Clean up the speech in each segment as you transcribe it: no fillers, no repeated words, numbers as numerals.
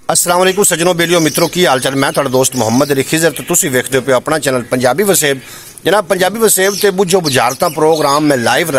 अस्सलाम वालेकुम सज्जनों बेलियो मित्रों की हाल चाल। मैं थोड़ा दोस्त मोहम्मद अली खिजर तो तुसी वेखदे पे अपना चैनल पंजाबी वसेब। जनाब पंजाबी वसेब ते बुझो बुझारता प्रोग्राम में लाइव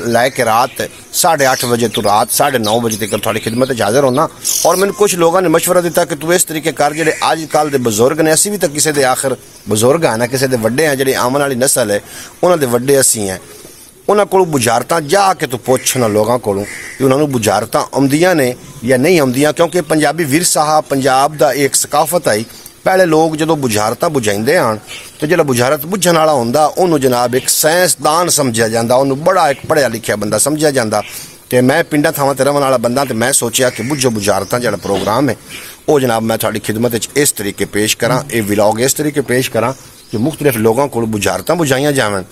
लैके रात 8:30 बजे तो रात 9:30 बजे तक थोड़ी खिदमत हाजिर होना। और मैंने कुछ लोगों ने मशवरा दिता कि तू इस तरीके कर जेडे अजकल के बजुर्ग ने, असी भी तो किसी के आखिर बजुर्ग है ना, किसी के वड्डे हैं, जी आने वाली नस्ल है उन्होंने वड्डे असी हैं। उन्होंने को बुझारतां जाके तू पुछना लोगों को कि उन्होंने बुझारतां आउंदियां ने या नहीं आउंदियां, क्योंकि पंजाबी विरसा पंजाब दा एक सकाफत आई। पहले लोग जो बुझारतां बुझाइंदे आन तो जो बुझारत बुझण वाला हुंदा उन्होंने जनाब एक साइंसदान समझिया जांदा, उन्होंने बड़ा एक पढ़िया लिखिया बंदा समझिया जांदा। ते मैं पिंडा थावां ते रहण वाला बंदा ते मैं सोचिया कि बुझो बुझारतां जिहड़ा प्रोग्राम है वो जनाब मैं तुहाडी खिदमत विच इस तरीके पेश करां, ये व्लॉग इस तरीके पेश करां कि मुख्तलिफ लोगों को बुझारतां बुझाइयां जावन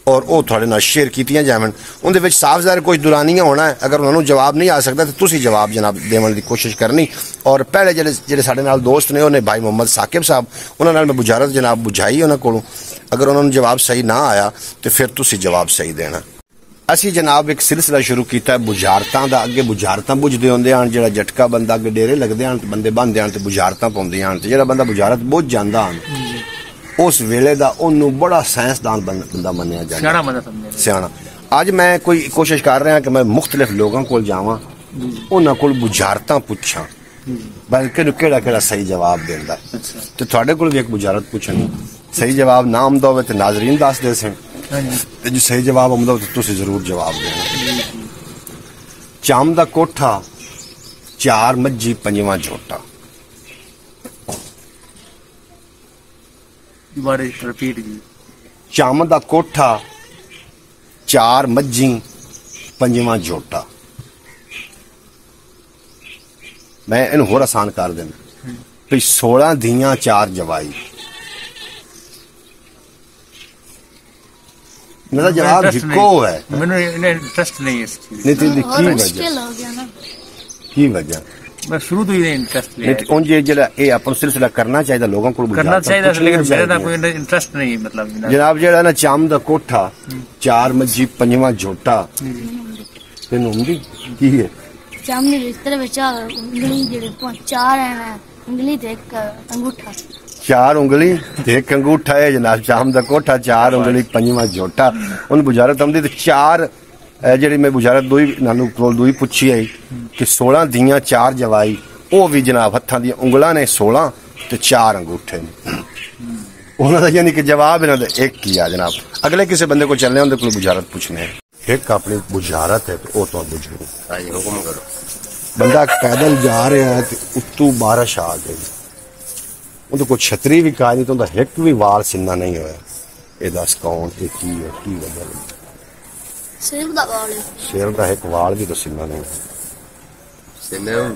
और वो थोड़े नाल शेयर कीतियां जावन। उनदे विच साफ ज़ाहिर कुछ दुरानियां होना है। अगर उन्होंने जवाब नहीं आ सकता तो तुसी जवाब जनाब देने की कोशिश करनी। और पहले जेडे साडे नाल दोस्त ने उन्हें भाई मोहम्मद साकिब साहब, उन्होंने नाल मैं बुझारत जनाब बुझाई उन्होंने कोलों। अगर उन्होंने जवाब सही ना आया तो फिर तुसी जवाब सही देना। असी जनाब एक सिलसिला शुरू किया बुझारतां दा। अगे बुझारतां बुझदे होंदे आन, जेड़ा जटका बंदा अगे डेरे लगदे आन ते बंदे बंदे आन ते बुझारतां पाउंदे आन ते जेड़ा बंदा बुझारत बुझ जांदा आन उस वेले दा उन्होंने बड़ा साइंसदान बंदा मन्निया जाता, सियाणा। अज मैं कोई कोशिश कर रहा कि मैं मुख्तलिफ लोगों को जावां, उन्हां कोल बुझारतां पुछां बल्कि केड़ा केड़ा सही जवाब देंदा। ते तुहाडे कोल भी एक बुझारत पुछनी, सही जवाब ना आउंदा होवे ते नाज़रीन दस दे सन, ते जे सही जवाब आउंदा होवे ते तुसीं जरूर जवाब देना। चाम दा कोठा, 4 मज्जी 5वां झोटा। चाम दा कोठा, 4 मज्जी 5वां झोटा। मैं इन होर आसान कर देना भी 16 धियां 4 जवाई। मेरा जवाब हिको है, मैंने इंटरेस्ट नहीं है इस चीज नहीं तो की वजह मैं शुरू तो ही इंटरेस्ट लिया है। उन जेड़ा ए अपन सिलसिला करना चाहिए लोगों को करना चाहिए, लेकिन मेरे ना कोई इंटरेस्ट नहीं मतलब जनाब। जेड़ा ना चाम दा कोठा, 4 मज्जी 5वां झोटा तेन हुंदी की है। चाम ने रिश्ते विच उंगली जेड़े 4 है ना, उंगली ते एक अंगूठा, 4 उंगली ते एक अंगूठा है जनाब। चाम दा कोठा, 4 उंगली 5वां झोटा। उन बुझारत आउंदी ते 4 जी मैं बुझारत नानू कोल दूई पुछी आई कि 16 धियां 4 जवाई, वो भी जनाब हत्थां दी उंगलां ने 16 ते 4 अंगूठे ने। उन्होंने यानी कि जवाब इन्हों एक ही आ जनाब। अगले किसी बंदे को चलने उनके कोल बुझारत पूछने एक अपनी बुझारत है तो तो बुझो हुक्म करो। बंदा पैदल जा रहा है तो उत्तू बारिश आ गई, उन्हें कोई छतरी भी कहा नहीं तो एक भी वाल सिन्ना नहीं होया। ये दस कौन की वजह? शेर का एक वाल भी तो सिन्ना नहीं,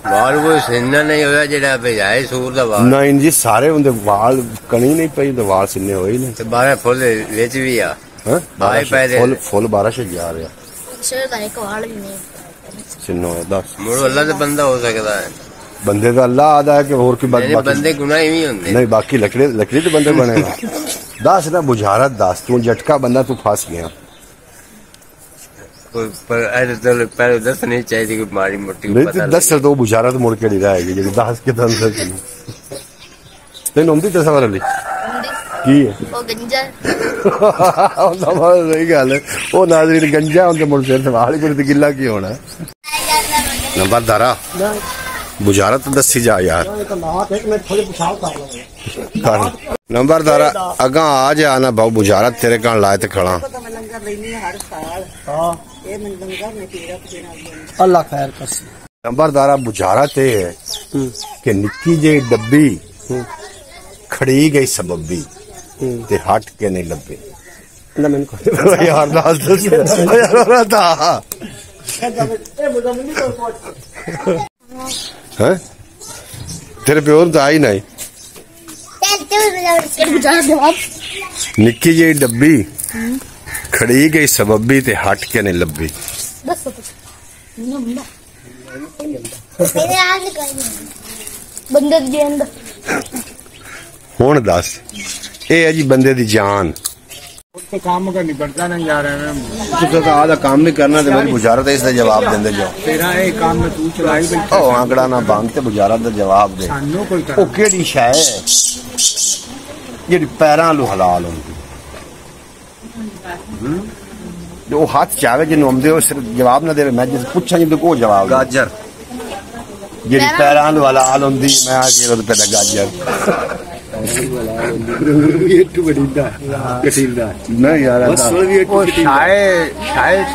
वाल कोई सिन्ना नहीं होया जेड़ा भेजाए सूर दा वाल नहीं जी। सारे उनके वाल कणी नहीं पई तो वाल सिन्ने होए ही नहीं। ते बाहर फुल विच भी आ बाहर पे फुल बारिश जा रहा शेर का एक वाल भी नहीं सिन्नो है। दस मुड़ अल्लाह दे बंदा हो सकदा है, बंदे का अल्लाह आदा है कि और की बात बंदे गुनाह ही होंदे नहीं, बाकी लकड़ी तो बंदे बनेगा। दस ना बुझारत दस, तू झटका बंदा तू फंस गया। पर ऐसे पहले दस नहीं चाहिए कोई मारी मोटी नहीं तो 10 तो बुझारत मुड़ के नहीं रहेगी जी। 10 के अंदर तेन होंदी तस्वर अली की है वो गंजा सही गल है। वो नाज़रीन गंजा उनके मुड़ सिर से वाल कोई गिला की होना। नंबर दारा बुझारत दसी जा यार नंबर दारा अगा आ जा ना बहु बुझारत तेरे कान लाए ते खड़ा। अल्लाह खैर कर। नंबरदारा बुझारत है कि निक्की जी डब्बी खड़ी गई सबब्बी ते हट के नहीं लब्बे। यार तेरे प्योर तो आई नहीं। निक्की जी डब्बी खड़ी गई सबब्बी ते हट के नहीं लब्बी। हुण दस ये है जी बंदे दी जान। तो काम का निपटता नहीं जा रहा है। तुझे तो आधा काम भी करना तो मेरी बुझारत है, इसका जवाब देंदे जाओ। तेरा ये काम में तू चलाई बैठा। ओ आंकड़ा ना भांग ते बुझारत दा जवाब दे। सानू कोई ओ केड़ी शै है जेड़ी पैरां लो हलाल होंदी? जो हाथ चावे जिन्हों आंदे हो सिर्फ जवाब ना दे, मैं जिस पूछा जिंदे को जवाब गाजर जेड़ी पैरां लो हलाल होंदी, मैं आके ओदे पे गाजर एक बड़ीदा कटीलदा नहीं यार वो शायद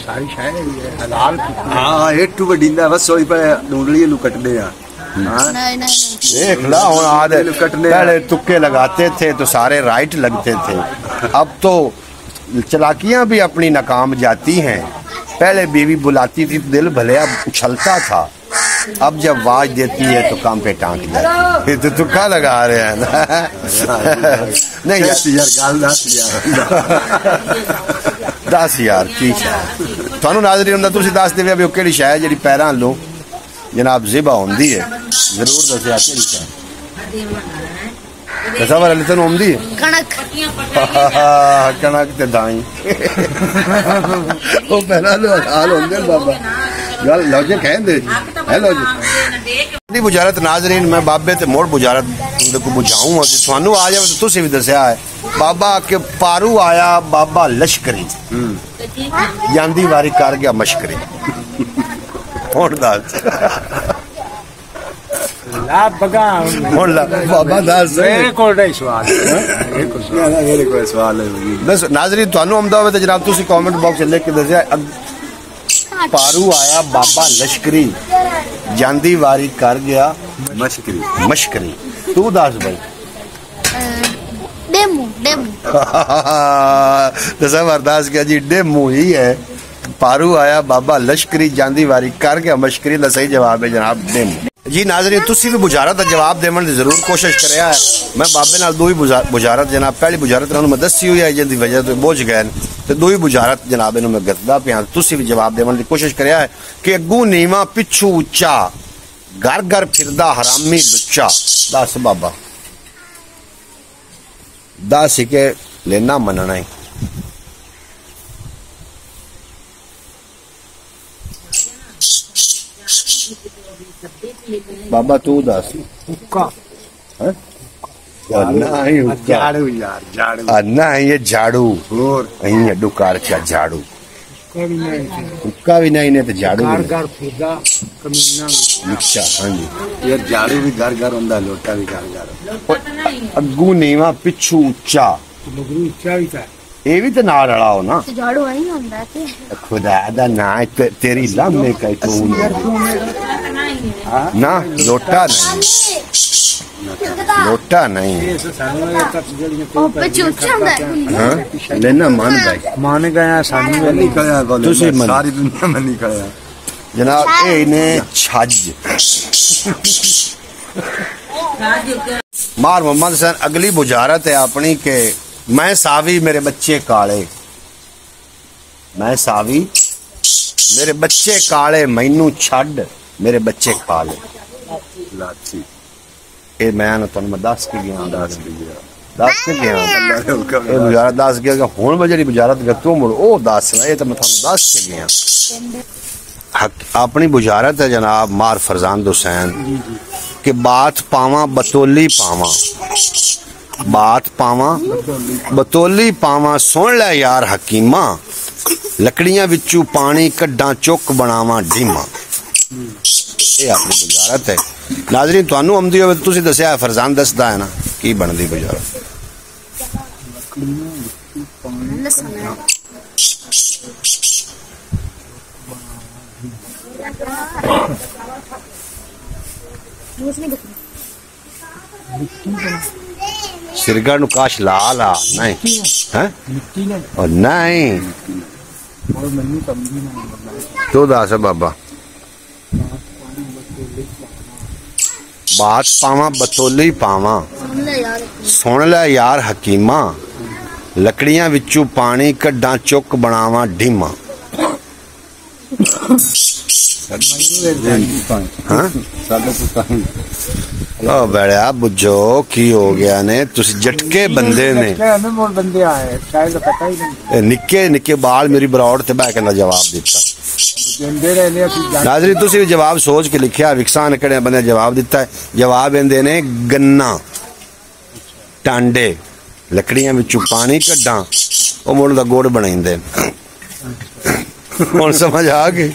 सारी शायद हलाल। हां एक बड़ीदा बस सोई पे ढूंढली लू कटने आ। नहीं नहीं देख ला ਹੁਣ आधे पहले तुक्के लगाते थे तो सारे राइट लगते थे, अब तो चालाकियां भी अपनी नाकाम जाती हैं। पहले बीवी बुलाती थी दिल भले अब उछलता था, अब जब आवाज देती है तो काम पे टांग जाती है। तो तुक्का लगा रहे हैं ना? नहीं यार गाल 10,000 की शै थानू नाज़रीन हुंदा, तुसीं दस देवे भी केड़ी शै जेड़ी पैरां लो जनाब ज़िबा होंदी है, जरूर दस्या केड़ी शै। तसव्वुर अली तैनूं आउंदी है? कणक कणक ते दाई ओ पैरां लो हाल होंदे बाबा, गल लॉजिक कहंदे जी है लॉजिक। बुझारत नाज़रीन मैं बाबे ते मोड़ बुझारत को बुझाऊंगा कि थानू आ जाए तो तुसीं भी दस्या है। बाबा के पारू आया बाबा लश्करी, ਜਾਂਦੀ ਵਾਰੀ कर गया मशकरी। ਹੁਣ ਦੱਸ ला बगा ਹੁਣ ला बाबा दस मेरे को नहीं सवाल मेरे कोई सवाल है बस नाज़रीन थानू आमदा होवे तो जनाब तुसीं कमेंट बॉक्स में लिख के दस्या पारू आया बाबा लश्करी, ਜਾਂਦੀ वारी कर गया मशकरी मशकरी। तू दस भाई डेमू डेमू दसा अरदास किया जी डेमू ही है। पारू आया बाबा लश्करी, ਜਾਂਦੀ वारी कर गया मशकरी का सही जवाब है जनाब डेमू। जी नाज़रीन तुसी भी बुझारत का जवाब देवन की जरूर कोशिश करिया है। मैं बाबे नाल दो ही बुझारत जनाब, पहली बुझारत इन्होंने मैं दसी हुई है जिंदी वजह तो बुझ गए, तो दो ही बुझारत जनाब इन्होंने मैं गतदा पिया। तुसी भी जवाब देवन की कोशिश करिया है कि अगू नीवा पिछू उच्चा, घर घर फिरदा हरामी लुच्चा। दस बाबा दस ही के लेना मनना ही। बाबा तू दस नहीं झाड़ू यार झाड़ू नहीं ये झाड़ू और है डुकार क्या झाड़ू हुक्का भी नहीं तो झाड़ू भी घर फिरदा कमीना अच्छा। हाँ जी यार झाड़ू भी घर घर होंदा, लोटा भी घर घर। अगू नीवा पिछू उच्चा, मगरू इच्छा भी था ये भी तो नाल रला हो ना। तो झाड़ू वही होता है कि खुदा दा ना तेरी लम्बे कई तू ना लोटा नहीं, लोटा नहीं ओ पे चुचंदा है। हाँ लेना मान भाई मान गया सानू नहीं कया तुसी मन- सारी दुनिया में नहीं कया जनाब ये इन्हें छज मार मोहम्मद हसन। अगली बुझारत है अपनी के मैं सावी मेरे बच्चे काले, मैं सावी मेरे बच्चे काले, मैनू छड मेरे बच्चे काले। लाची ये मैं तुम मैं दस के गया दास भी गया दस के गया अल्लाह ने हुक्म ये बुझारत दस गया हूँ मैं जी बुझारत गया तू मुड़ ओ दस ना, ये तो मैं तुम दस के गया। अपनी बुझारत है जनाब मार फरजान हुसैन कि बात पावा बतौली पावा, बात पावा बतौली पावा, सुन लै यार हकीमा, लकड़ियां विचू पानी कड्डा चुक बनावा ढीमा। ये अपनी बुझारत है नाज़रीन। थानू आमदी होवे तुसीं दस्या है, फरजान दसदा है ना की बनदी बुझारत। सिरगा नु काश ला ला नहीं है और नहीं तो दस बाबा बात पावा बतौली पावा, सुन लै यार हकीमा, लकड़ियां विचू पानी कड्डा चुक बनावा ढीमा। हाँ ओ बड़ा बुझो की हो गया ने तुसी जटके बंदे ने हमें मोर बंदे आए शायद पता ही नहीं निक्के निक्के बाल मेरी बरौड़ ते बह के ना जवाब दिता जिंदे रहने असं नाजरी तुसी भी जवाब सोच के लिखिया विकसा ने किहड़े बंदे जवाब दिता है जवाब एंदे ने गन्ना टांडे लकड़ियां विचों पानी कड्डां ओ मुड़ दा गुड़ बनाइंदे हुण समझ आ गई